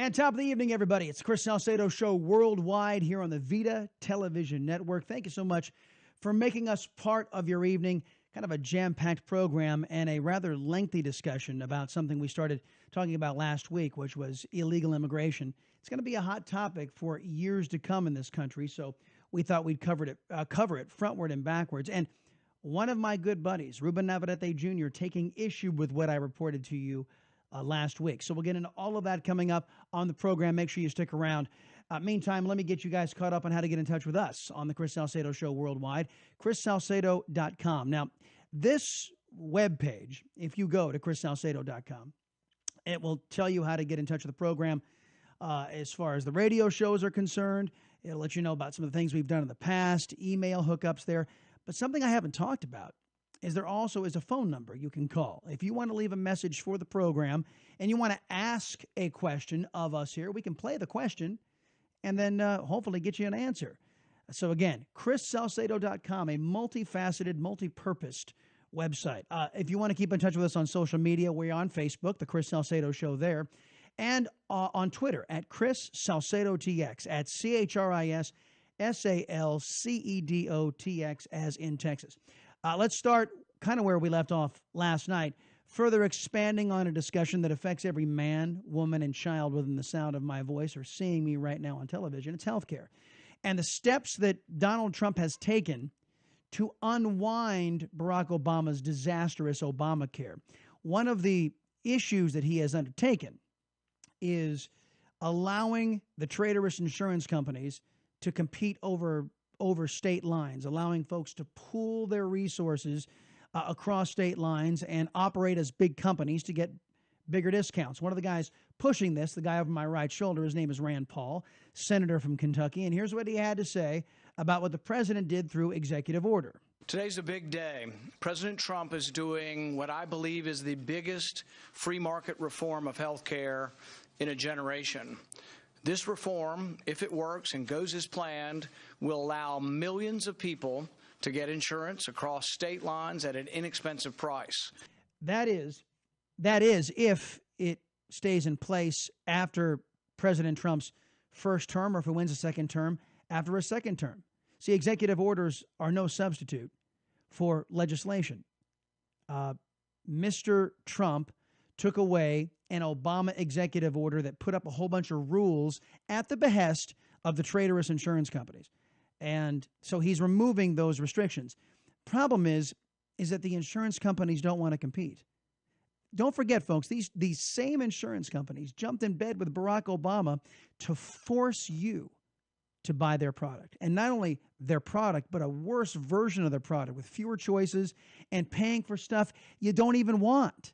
And top of the evening, everybody. It's Chris Salcedo Show worldwide here on the Vida television network. Thank you so much for making us part of your evening. Kind of a jam-packed program and a rather lengthy discussion about something we started talking about last week, which was illegal immigration. It's going to be a hot topic for years to come in this country, so we thought we'd cover it frontward and backwards. And one of my good buddies, Ruben Navarrette Jr., taking issue with what I reported to you last week. So we'll get into all of that coming up on the program. Make sure you stick around. Meantime, let me get you guys caught up on how to get in touch with us on the Chris Salcedo Show worldwide, chrissalcedo.com. Now, this webpage, if you go to chrissalcedo.com, it will tell you how to get in touch with the program as far as the radio shows are concerned. It'll let you know about some of the things we've done in the past, email hookups there. But something I haven't talked about is there also is a phone number you can call. If you want to leave a message for the program and you want to ask a question of us here, we can play the question and then hopefully get you an answer. So again, chrissalcedo.com, a multifaceted, multi-purposed website. If you want to keep in touch with us on social media, we're on Facebook, The Chris Salcedo Show there, and on Twitter at Chris Salcedo TX, at ChrisSalcedotx, as in Texas. Let's start kind of where we left off last night, further expanding on a discussion that affects every man, woman, and child within the sound of my voice or seeing me right now on television. It's healthcare. And the steps that Donald Trump has taken to unwind Barack Obama's disastrous Obamacare. One of the issues that he has undertaken is allowing the traitorous insurance companies to compete over state lines, allowing folks to pool their resources across state lines and operate as big companies to get bigger discounts. One of the guys pushing this, the guy over my right shoulder, his name is Rand Paul, senator from Kentucky, and here's what he had to say about what the president did through executive order. Today's a big day. President Trump is doing what I believe is the biggest free market reform of health care in a generation. This reform, if it works and goes as planned, will allow millions of people to get insurance across state lines at an inexpensive price. That is if it stays in place after President Trump's first term, or if he wins a second term, after a second term. See, executive orders are no substitute for legislation. Mr. Trump took away an Obama executive order that put up a whole bunch of rules at the behest of the traitorous insurance companies. And so he's removing those restrictions. Problem is that the insurance companies don't want to compete. Don't forget, folks, these same insurance companies jumped in bed with Barack Obama to force you to buy their product. And not only their product, but a worse version of their product with fewer choices and paying for stuff you don't even want.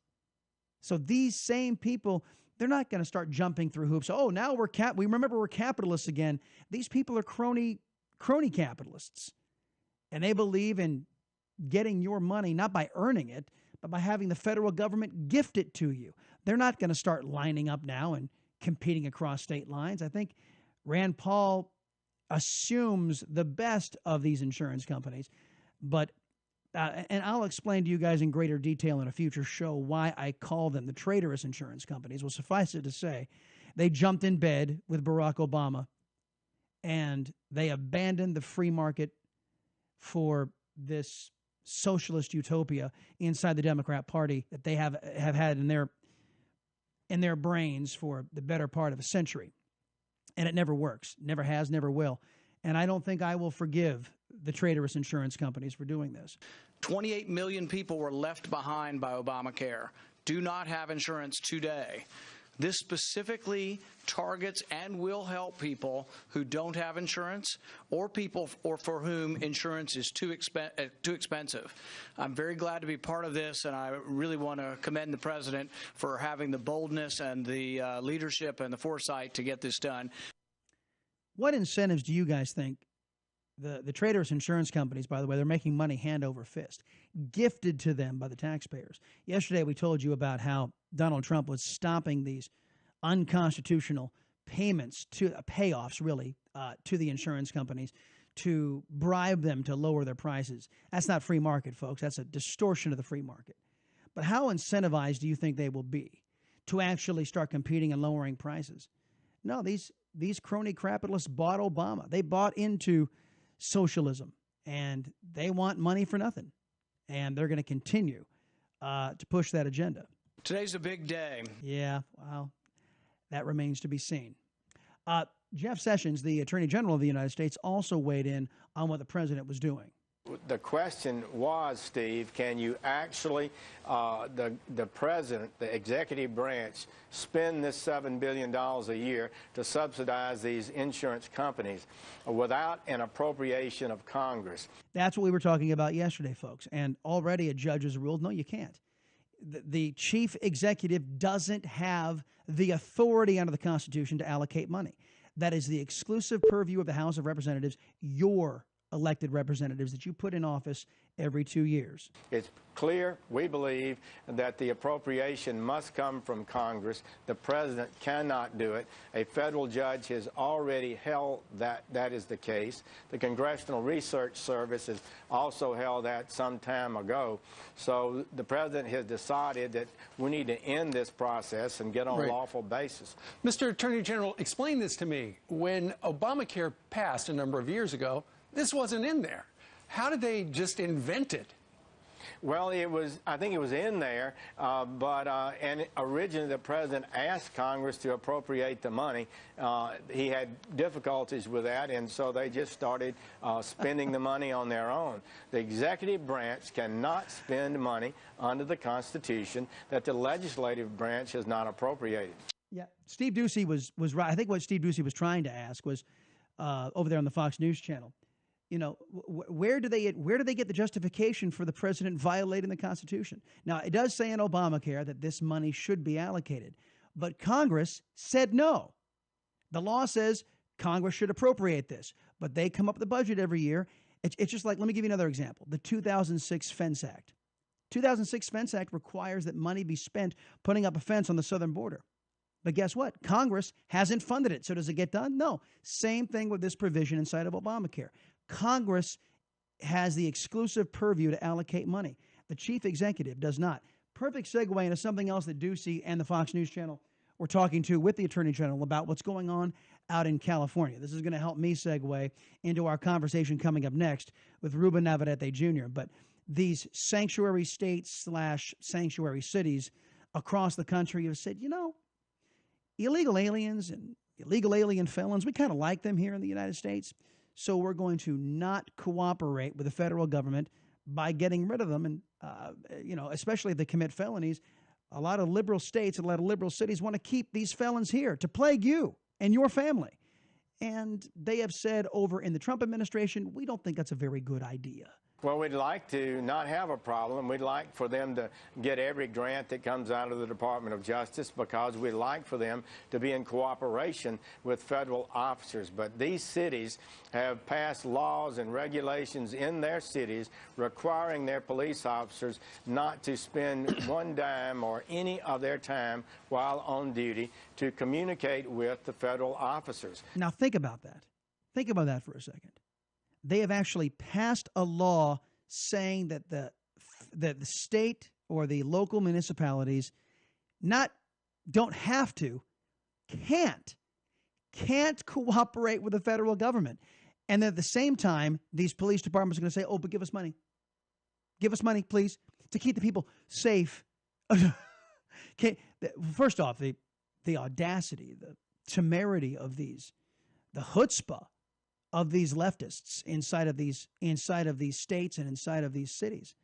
So these same people, they're not going to start jumping through hoops. Oh, now we're capitalists again. These people are crony capitalists. And they believe in getting your money, not by earning it, but by having the federal government gift it to you. They're not going to start lining up now and competing across state lines. I think Rand Paul assumes the best of these insurance companies, but and I'll explain to you guys in greater detail in a future show why I call them the traitorous insurance companies. Well, suffice it to say, they jumped in bed with Barack Obama and they abandoned the free market for this socialist utopia inside the Democrat Party that they have had in their brains for the better part of a century. And it never works, never has, never will. And I don't think I will forgive the traitorous insurance companies for doing this. 28 million people were left behind by Obamacare, do not have insurance today. This specifically targets and will help people who don't have insurance or for whom insurance is too expensive. I'm very glad to be part of this, and I really want to commend the president for having the boldness and the leadership and the foresight to get this done. What incentives do you guys think the traitorous insurance companies, by the way, they're making money hand over fist, gifted to them by the taxpayers? Yesterday, we told you about how Donald Trump was stopping these unconstitutional payments to payoffs, really, to the insurance companies to bribe them to lower their prices. That's not free market, folks. That's a distortion of the free market. But how incentivized do you think they will be to actually start competing and lowering prices? No, these crony capitalists bought Obama. They bought into socialism, and they want money for nothing. And they're going to continue to push that agenda. Today's a big day. Yeah, well, that remains to be seen. Jeff Sessions, the Attorney General of the United States, also weighed in on what the president was doing. The question was, Steve, can you actually, the president, the executive branch, spend this $7 billion a year to subsidize these insurance companies without an appropriation of Congress? That's what we were talking about yesterday, folks. And already a judge has ruled, no, you can't. The chief executive doesn't have the authority under the Constitution to allocate money. That is the exclusive purview of the House of Representatives, your elected representatives that you put in office every 2 years. It's clear, we believe, that the appropriation must come from Congress. The president cannot do it. A federal judge has already held that that is the case. The Congressional Research Service has also held that some time ago. So the president has decided that we need to end this process and get on a lawful basis. Mr. Attorney General, explain this to me. When Obamacare passed a number of years ago, this wasn't in there. How did they just invent it? Well, I think it was in there, and originally the president asked Congress to appropriate the money. He had difficulties with that, and so they just started spending the money on their own. The executive branch cannot spend money under the Constitution that the legislative branch has not appropriated. Yeah, Steve Doocy was right. I think what Steve Doocy was trying to ask was over there on the Fox News channel. You know, where do they get the justification for the president violating the Constitution? Now, it does say in Obamacare that this money should be allocated, but Congress said no. The law says Congress should appropriate this, but they come up with the budget every year. It's just like, let me give you another example, the 2006 Fence Act. 2006 Fence Act requires that money be spent putting up a fence on the southern border. But guess what? Congress hasn't funded it. So does it get done? No. Same thing with this provision inside of Obamacare. Congress has the exclusive purview to allocate money. The chief executive does not. Perfect segue into something else that Doocy and the Fox News channel were talking to with the Attorney General about what's going on out in California. This is going to help me segue into our conversation coming up next with Ruben Navarrette Jr. But these sanctuary states / sanctuary cities across the country have said, you know, illegal aliens and illegal alien felons, we kind of like them here in the United States. So we're going to not cooperate with the federal government by getting rid of them. And, especially if they commit felonies, a lot of liberal states, a lot of liberal cities want to keep these felons here to plague you and your family. And they have said over in the Trump administration, we don't think that's a very good idea. Well, we'd like to not have a problem. We'd like for them to get every grant that comes out of the Department of Justice because we'd like for them to be in cooperation with federal officers. But these cities have passed laws and regulations in their cities requiring their police officers not to spend one dime or any of their time while on duty to communicate with the federal officers. Now, think about that. Think about that for a second. They have actually passed a law saying that the state or the local municipalities don't have to, can't cooperate with the federal government. And then at the same time, these police departments are going to say, oh, but give us money. Give us money, please, to keep the people safe. First off, the audacity, the temerity of these, the chutzpah of these leftists inside of these states and inside of these cities.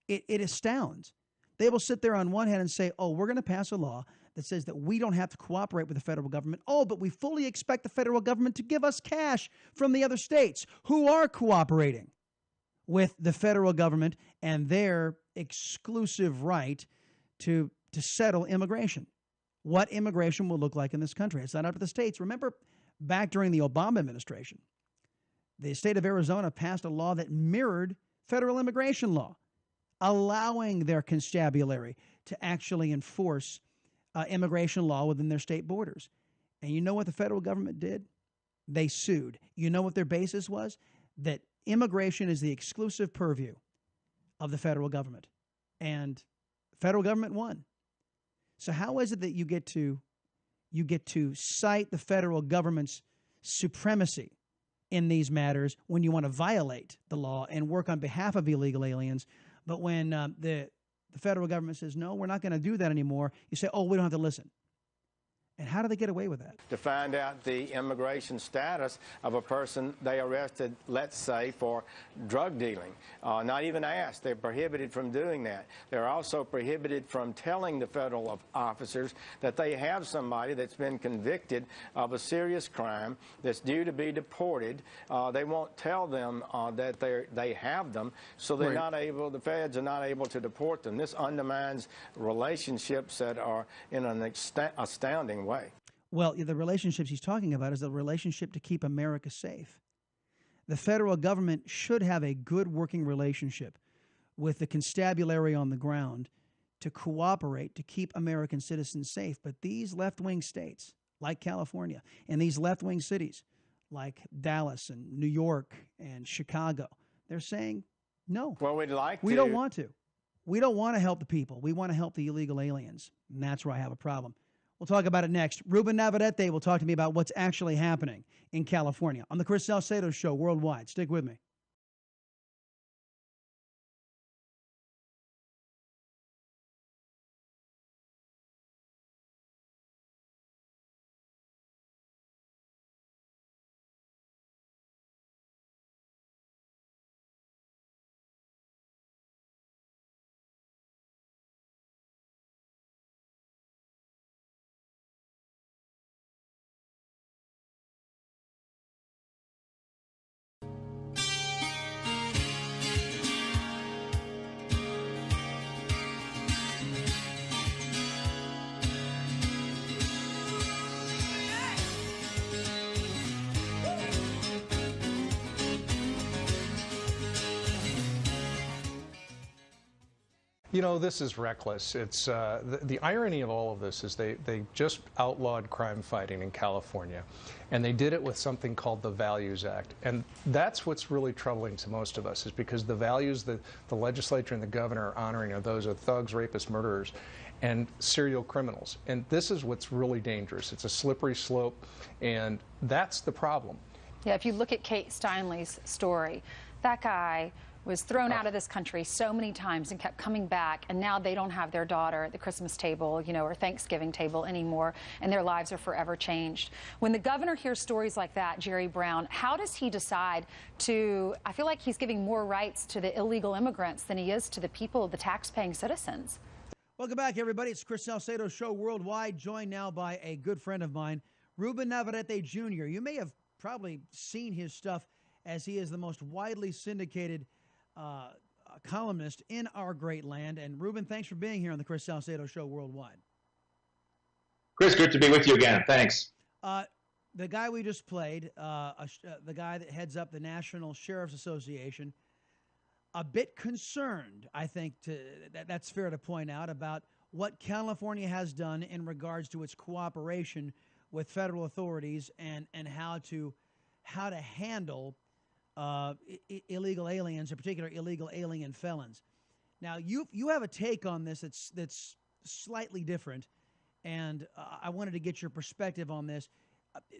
It astounds. They will sit there on one hand and say, oh, we're going to pass a law that says that we don't have to cooperate with the federal government. Oh, but we fully expect the federal government to give us cash from the other states who are cooperating with the federal government and their exclusive right to settle immigration. What immigration will look like in this country. It's not up to the states. Remember, back during the Obama administration, the state of Arizona passed a law that mirrored federal immigration law, allowing their constabulary to actually enforce immigration law within their state borders. And you know what the federal government did? They sued. You know what their basis was? That immigration is the exclusive purview of the federal government. And the federal government won. So how is it that you get to you get to cite the federal government's supremacy in these matters when you want to violate the law and work on behalf of illegal aliens. But when the federal government says, no, we're not going to do that anymore, you say, oh, we don't have to listen. And how do they get away with that? To find out the immigration status of a person they arrested, let's say, for drug dealing. Not even asked. They're prohibited from doing that. They're also prohibited from telling the federal officers that they have somebody that's been convicted of a serious crime that's due to be deported. They won't tell them that they have them, so they're not able, the feds are not able to deport them. This undermines relationships that are in an astounding way. Well, the relationships he's talking about is the relationship to keep America safe. The federal government should have a good working relationship with the constabulary on the ground to cooperate to keep American citizens safe. But these left-wing states, like California, and these left-wing cities, like Dallas and New York and Chicago, they're saying, no, well, we don't want to. We don't want to help the people. We want to help the illegal aliens. And that's where I have a problem. We'll talk about it next. Ruben Navarrette will talk to me about what's actually happening in California on the Chris Salcedo Show worldwide. Stick with me. You know, this is reckless. It's the irony of all of this is they just outlawed crime fighting in California, and they did it with something called the Values Act. And that's what's really troubling to most of us, is because the values that the legislature and the governor are honoring are those of thugs, rapists, murderers, and serial criminals. And this is what's really dangerous. It's a slippery slope, and that's the problem. Yeah, if you look at Kate Steinle's story, that guy was thrown out of this country so many times and kept coming back, and now they don't have their daughter at the Christmas table, you know, or Thanksgiving table anymore, and their lives are forever changed. When the governor hears stories like that, Jerry Brown, how does he decide to, I feel like he's giving more rights to the illegal immigrants than he is to the people, the tax-paying citizens. Welcome back, everybody. It's Chris Salcedo Show worldwide, joined now by a good friend of mine, Ruben Navarrette Jr. You may have probably seen his stuff, as he is the most widely syndicated columnist in our great land. And Ruben, thanks for being here on the Chris Salcedo Show worldwide. Chris, good to be with you again. Thanks. The guy we just played, the guy that heads up the National Sheriff's Association, a bit concerned, I think, that's fair to point out, about what California has done in regards to its cooperation with federal authorities and how to handle illegal aliens, in particular illegal alien felons. Now, you have a take on this that's slightly different, and I wanted to get your perspective on this.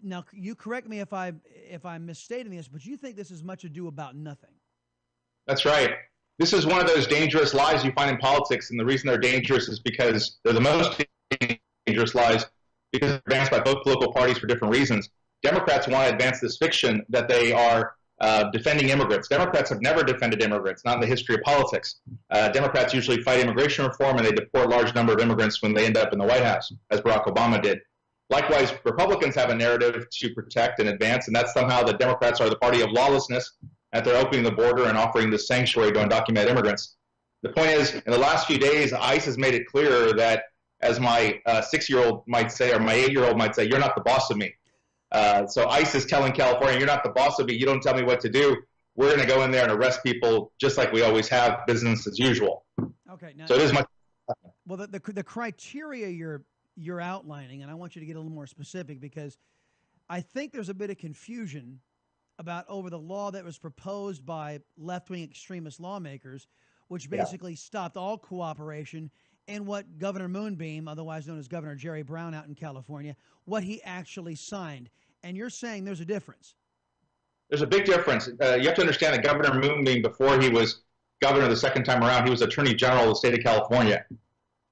Now, you correct me if I'm misstating this, but you think this is much ado about nothing. That's right. This is one of those dangerous lies you find in politics, and the reason they're dangerous is because they're the most dangerous lies because they're advanced by both political parties for different reasons. Democrats want to advance this fiction that they are defending immigrants. Democrats have never defended immigrants, not in the history of politics. Democrats usually fight immigration reform, and they deport a large number of immigrants when they end up in the White House, as Barack Obama did. Likewise, Republicans have a narrative to protect and advance, and that's somehow the Democrats are the party of lawlessness, that they're opening the border and offering this sanctuary to undocumented immigrants. The point is, in the last few days, ICE has made it clear that, as my 6-year-old might say, or my 8-year-old might say, you're not the boss of me. So ICE is telling California, you're not the boss of me. You don't tell me what to do. We're going to go in there and arrest people just like we always have, business as usual. Okay. Now, so it is much. Well, the criteria you're outlining, and I want you to get a little more specific, because I think there's a bit of confusion over the law that was proposed by left-wing extremist lawmakers, which basically stopped all cooperation and what Governor Moonbeam, otherwise known as Governor Jerry Brown out in California, what he actually signed. And you're saying there's a difference. There's a big difference. You have to understand that Governor Moonbeam, before he was governor the second time around, he was Attorney General of the state of California.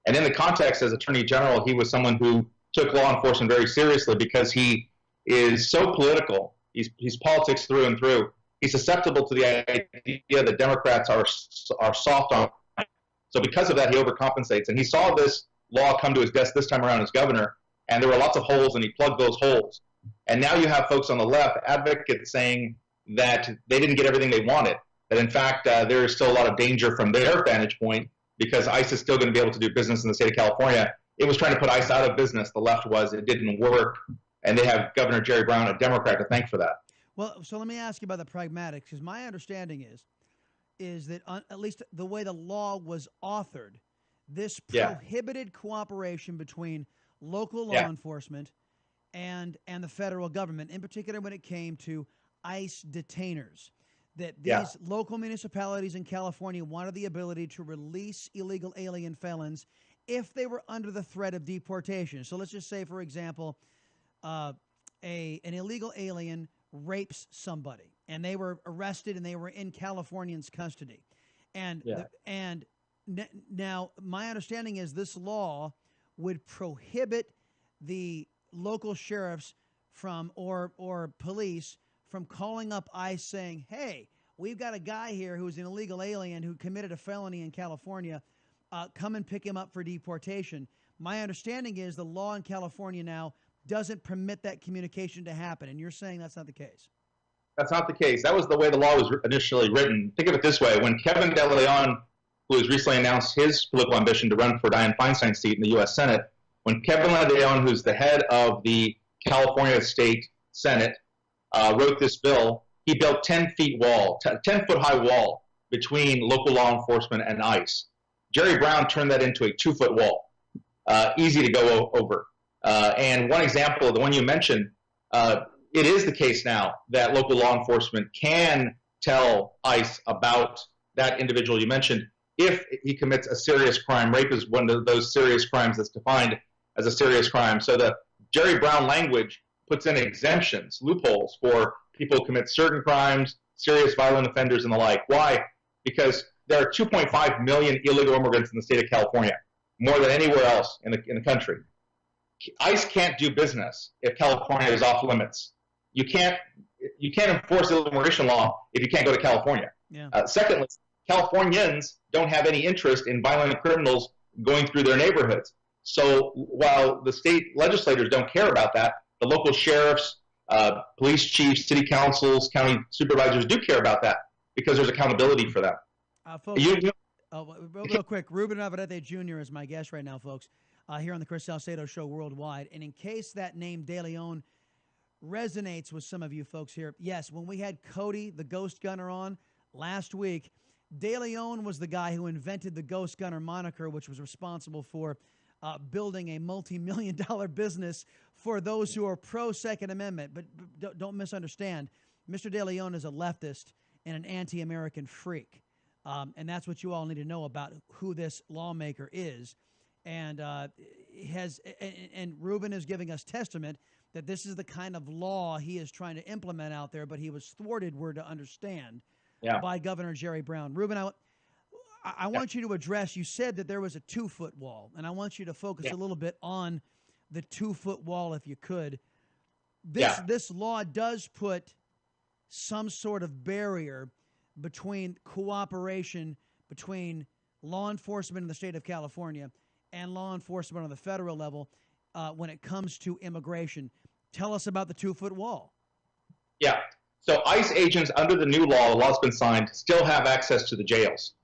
And in the context as Attorney General, he was someone who took law enforcement very seriously because he is so political. He's politics through and through. He's susceptible to the idea that Democrats are soft on him. So because of that, he overcompensates. And he saw this law come to his desk this time around as governor, and there were lots of holes, and he plugged those holes. And now you have folks on the left, advocates, saying that they didn't get everything they wanted, that in fact there is still a lot of danger from their vantage point because ICE is still going to be able to do business in the state of California. It was trying to put ICE out of business. The left was. It didn't work. And they have Governor Jerry Brown, a Democrat, to thank for that. Well, so let me ask you about the pragmatics, because my understanding is that at least the way the law was authored, this prohibited cooperation between local law enforcement and the federal government, in particular when it came to ICE detainers. That these local municipalities in California wanted the ability to release illegal alien felons if they were under the threat of deportation. So let's just say, for example, an illegal alien rapes somebody, and they were arrested, and they were in Californians' custody. And now my understanding is this law would prohibit the local sheriffs from or police from calling up ICE saying, hey, we've got a guy here who's an illegal alien who committed a felony in California. Come and pick him up for deportation. My understanding is the law in California now doesn't permit that communication to happen, and you're saying that's not the case. That's not the case. That was the way the law was initially written. Think of it this way. When Kevin De Leon, who has recently announced his political ambition to run for Dianne Feinstein's seat in the U.S. Senate, when Kevin De Leon, who's the head of the California State Senate, wrote this bill, he built 10-foot high wall between local law enforcement and ICE. Jerry Brown turned that into a 2-foot wall, easy to go over. And one example, the one you mentioned, it is the case now that local law enforcement can tell ICE about that individual you mentioned if he commits a serious crime. Rape is one of those serious crimes that's defined as a serious crime. So the Jerry Brown language puts in exemptions, loopholes for people who commit certain crimes, serious violent offenders, and the like. Why? Because there are 2.5 million illegal immigrants in the state of California, more than anywhere else in the country. ICE can't do business if California is off limits. You can't enforce illegal immigration law if you can't go to California. Secondly, Californians don't have any interest in violent criminals going through their neighborhoods. So while the state legislators don't care about that, the local sheriffs, police chiefs, city councils, county supervisors do care about that because there's accountability for them. Folks, real quick, Ruben Navarrette Jr. is my guest right now, folks, here on the Chris Salcedo Show worldwide. And in case that name De Leon resonates with some of you folks here, yes, when we had Cody, the Ghost Gunner, on last week, De Leon was the guy who invented the Ghost Gunner moniker, which was responsible for building a multi-million-dollar business for those who are pro-Second Amendment. But don't misunderstand. Mr. De Leon is a leftist and an anti-American freak. And that's what you all need to know about who this lawmaker is. And Ruben is giving us testament that this is the kind of law he is trying to implement out there, but he was thwarted, we're to understand, by Governor Jerry Brown. Ruben, I want you to address, you said that there was a 2-foot wall, and I want you to focus a little bit on the 2-foot wall if you could. This law does put some sort of barrier between cooperation between law enforcement in the state of California and law enforcement on the federal level when it comes to immigration. Tell us about the 2-foot wall. Yeah. So ICE agents under the new law, the law's been signed, still have access to the jails.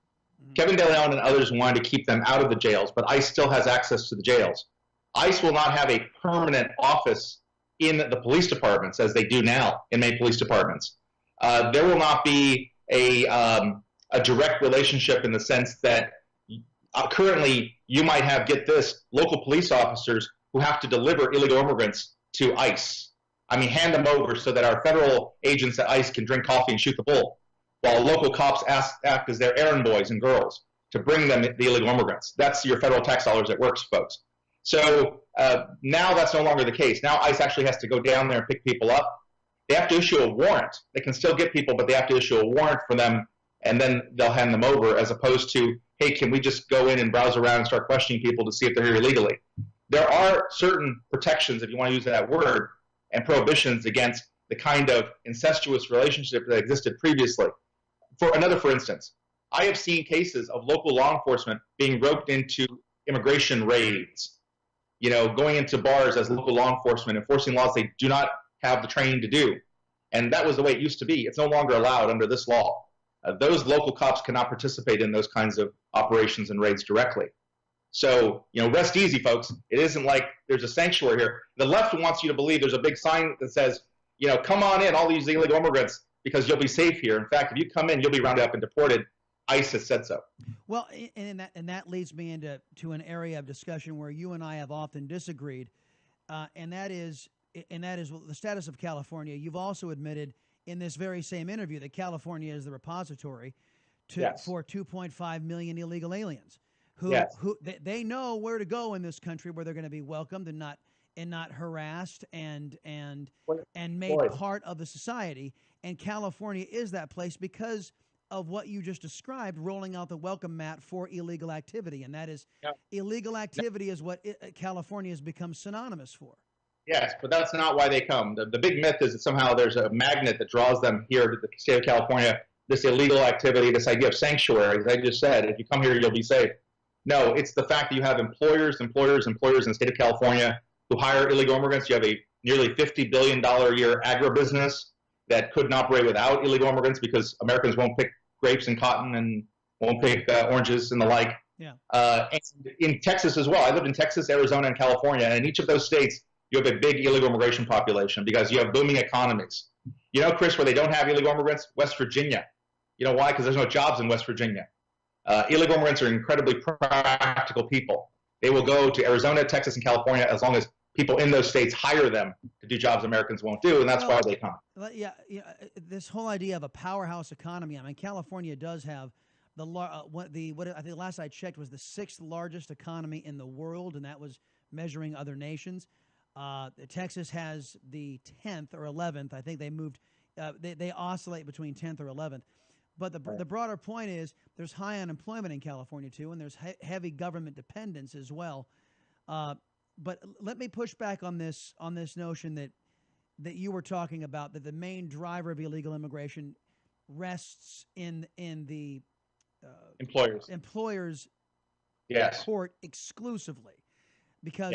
Kevin De Leon and others wanted to keep them out of the jails, but ICE still has access to the jails. ICE will not have a permanent office in the police departments as they do now in many police departments. There will not be a direct relationship in the sense that currently you might have, get this, local police officers who have to deliver illegal immigrants to ICE. I mean, hand them over so that our federal agents at ICE can drink coffee and shoot the bull, while local cops act as their errand boys and girls. to bring them the illegal immigrants. That's your federal tax dollars at work, folks. So now that's no longer the case. Now ICE actually has to go down there and pick people up. They have to issue a warrant. They can still get people, but they have to issue a warrant for them, and then they'll hand them over, as opposed to, hey, can we just go in and browse around and start questioning people to see if they're here illegally? There are certain protections, if you want to use that word, and prohibitions against the kind of incestuous relationship that existed previously. For instance, I have seen cases of local law enforcement being roped into immigration raids, going into bars as local law enforcement, enforcing laws they do not have the training to do. And that was the way it used to be. It's no longer allowed under this law. Those local cops cannot participate in those kinds of operations and raids directly. So, rest easy, folks. It isn't like there's a sanctuary here. The left wants you to believe there's a big sign that says, come on in, all these illegal immigrants, because you'll be safe here. In fact, if you come in, you'll be rounded up and deported. ICE has said so. Well, and that leads me into an area of discussion where you and I have often disagreed, and that is the status of California. You've also admitted in this very same interview that California is the repository for 2.5 million illegal aliens who they know where to go in this country where they're going to be welcomed and not harassed and made part of the society. And California is that place because of what you just described, rolling out the welcome mat for illegal activity. And that is illegal activity is what California has become synonymous for. Yes, but that's not why they come. The big myth is that somehow there's a magnet that draws them here to the state of California, this illegal activity, this idea of sanctuary. As I just said, if you come here, you'll be safe. No, it's the fact that you have employers in the state of California who hire illegal immigrants. You have a nearly $50 billion a year agribusiness that couldn't operate without illegal immigrants because Americans won't pick grapes and cotton and won't pick oranges and the like. Yeah. And in Texas as well. I lived in Texas, Arizona, and California, and in each of those states, you have a big illegal immigration population because you have booming economies. Chris, where they don't have illegal immigrants? West Virginia. You know why? Because there's no jobs in West Virginia. Illegal immigrants are incredibly practical people. They will go to Arizona, Texas, and California as long as people in those states hire them to do jobs Americans won't do, and that's why they come. Yeah, this whole idea of a powerhouse economy. I mean, California does have I think the last I checked was the 6th largest economy in the world, and that was measuring other nations. Texas has the 10th or 11th. I think they moved. They oscillate between 10th or 11th. But the broader point is there's high unemployment in California too, and there's heavy government dependence as well. But let me push back on this notion that you were talking about, that the main driver of illegal immigration rests in the employers court exclusively, because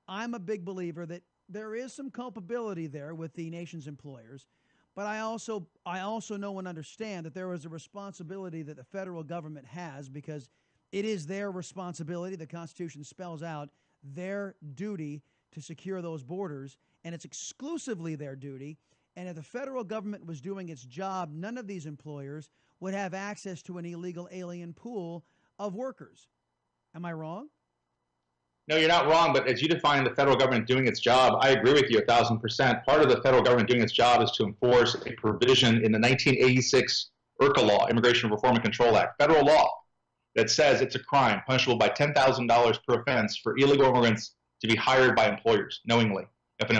I'm a big believer that there is some culpability there with the nation's employers, but I also know and understand that there is a responsibility that the federal government has, because it is their responsibility. The Constitution spells out their duty to secure those borders, and it's exclusively their duty. And if the federal government was doing its job, none of these employers would have access to an illegal alien pool of workers. Am I wrong? No, you're not wrong, but as you define the federal government doing its job, I agree with you 1,000%. Part of the federal government doing its job is to enforce a provision in the 1986 IRCA law, Immigration Reform and Control Act, federal law, that says it's a crime punishable by $10,000 per offense for illegal immigrants to be hired by employers knowingly. If an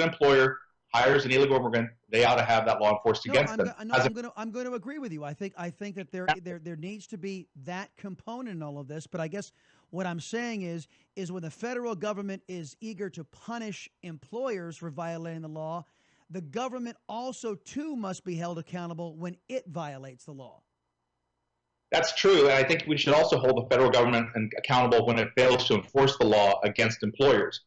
employer hires an illegal immigrant, they ought to have that law enforced against them. I'm going to agree with you. I think that there needs to be that component in all of this. But I guess what I'm saying is when the federal government is eager to punish employers for violating the law, the government also too must be held accountable when it violates the law. That's true, and I think we should also hold the federal government accountable when it fails to enforce the law against employers.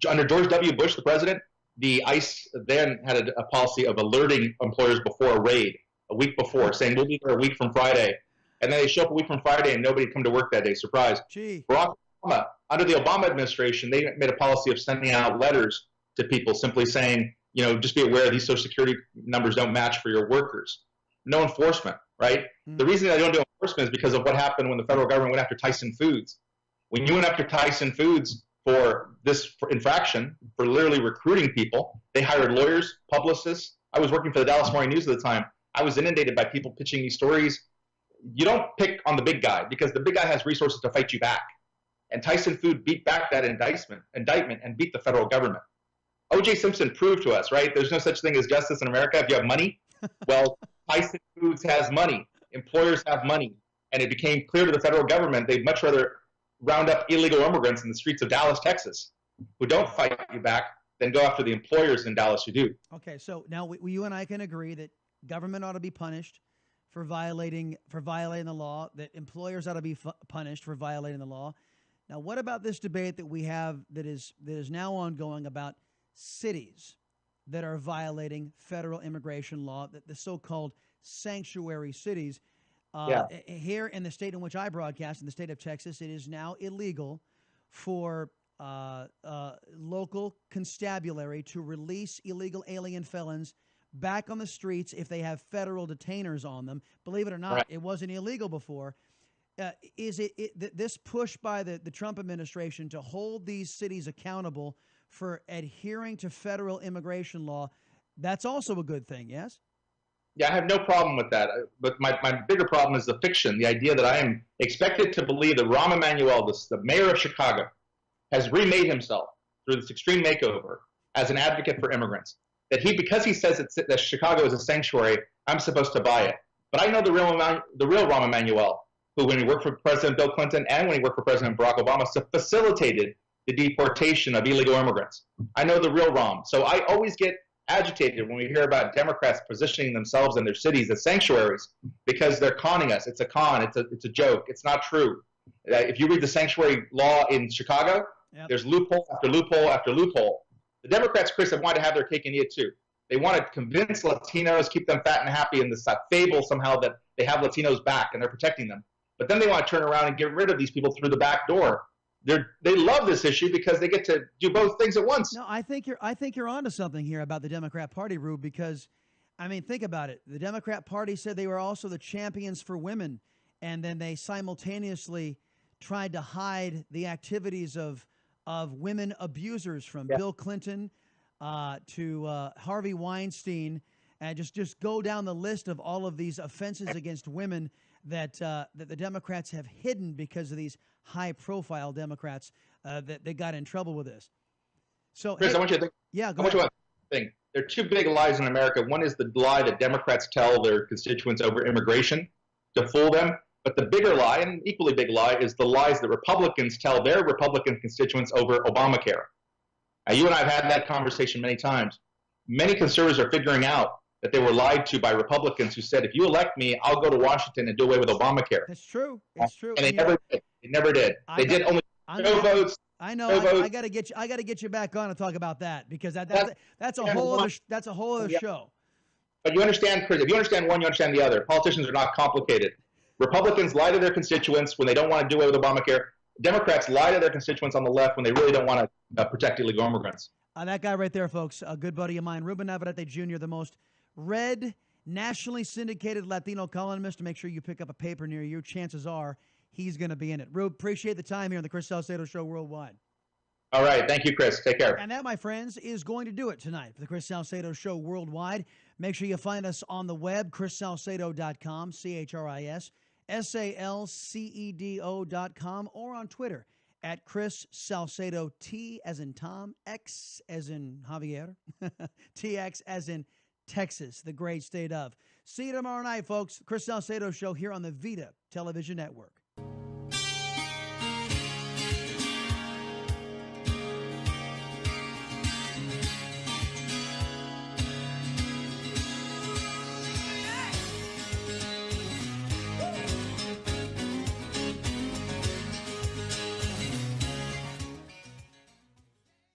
Under George W. Bush, the president, the ICE then had a policy of alerting employers before a raid, a week before, saying we'll be there a week from Friday. And then they show up a week from Friday and nobody come to work that day. Surprise. Gee. Barack Obama, under the Obama administration, they made a policy of sending out letters to people simply saying, just be aware these Social Security numbers don't match for your workers. No enforcement, right? The reason they don't do enforcement is because of what happened when the federal government went after Tyson Foods. When you went after Tyson Foods for this infraction, for literally recruiting people, they hired lawyers, publicists. I was working for the Dallas Morning News at the time. I was inundated by people pitching these stories, you don't pick on the big guy because the big guy has resources to fight you back. And Tyson Foods beat back that indictment and beat the federal government. O.J. Simpson proved to us, right? There's no such thing as justice in America if you have money. Well, Tyson Foods has money. Employers have money. And it became clear to the federal government they'd much rather round up illegal immigrants in the streets of Dallas, Texas, who don't fight you back than go after the employers in Dallas who do. Okay, so now you and I can agree that government ought to be punished for violating the law, that employers ought to be punished for violating the law. Now, what about this debate that we have that is now ongoing about cities that are violating federal immigration law, that the so-called sanctuary cities? Here in the state in which I broadcast, in the state of Texas, it is now illegal for local constabulary to release illegal alien felons back on the streets if they have federal detainers on them. Believe it or not, It wasn't illegal before. Is this push by the Trump administration to hold these cities accountable for adhering to federal immigration law, that's also a good thing, yes? Yeah, I have no problem with that. But my bigger problem is the fiction, the idea that I am expected to believe that Rahm Emanuel, the mayor of Chicago, has remade himself through this extreme makeover as an advocate for immigrants. That because he says that Chicago is a sanctuary, I'm supposed to buy it. But I know the real Rahm Emanuel, who, when he worked for President Bill Clinton and when he worked for President Barack Obama, facilitated the deportation of illegal immigrants. I know the real Rahm. So I always get agitated when we hear about Democrats positioning themselves in their cities as sanctuaries because they're conning us. It's a con. It's a joke. It's not true. If you read the sanctuary law in Chicago, there's loophole after loophole after loophole. The Democrats, Chris, have wanted to have their cake and eat it too. They want to convince Latinos, keep them fat and happy in this fable somehow that they have Latinos back and they're protecting them. But then they want to turn around and get rid of these people through the back door. They love this issue because they get to do both things at once. No, I think you're onto something here about the Democrat Party, Rube, because, I mean, think about it. The Democrat Party said they were also the champions for women, and then they simultaneously tried to hide the activities of women abusers from Bill Clinton to Harvey Weinstein, and just go down the list of all of these offenses against women that the Democrats have hidden because of these high-profile Democrats that they got in trouble with this. So, Chris, I want you to think. Yeah, go ahead. ahead. Think. There are two big lies in America. One is the lie that Democrats tell their constituents over immigration to fool them. But the bigger lie, and equally big lie, is the lies that Republicans tell their Republican constituents over Obamacare. Now, you and I have had that conversation many times. Many conservatives are figuring out that they were lied to by Republicans who said, if you elect me, I'll go to Washington and do away with Obamacare. It's true. It's true. And they never did. They never did. They did only no votes. I know. I got to get you back on and talk about that because that's a whole other show. But you understand, Chris, if you understand one, you understand the other. Politicians are not complicated. Republicans lie to their constituents when they don't want to do away with Obamacare. Democrats lie to their constituents on the left when they really don't want to protect illegal immigrants. That guy right there, folks, a good buddy of mine, Ruben Navarrette Jr., the most read, nationally syndicated Latino columnist. To make sure you pick up a paper near you. Chances are he's going to be in it. Rube, appreciate the time here on the Chris Salcedo Show Worldwide. All right. Thank you, Chris. Take care. And that, my friends, is going to do it tonight for the Chris Salcedo Show Worldwide. Make sure you find us on the web, chrissalcedo.com, ChrisSalcedo.com, or on Twitter at Chris Salcedo, T as in Tom, X as in Javier, TX as in Texas, the great state of. See you tomorrow night, folks. Chris Salcedo Show here on the Vida Television Network.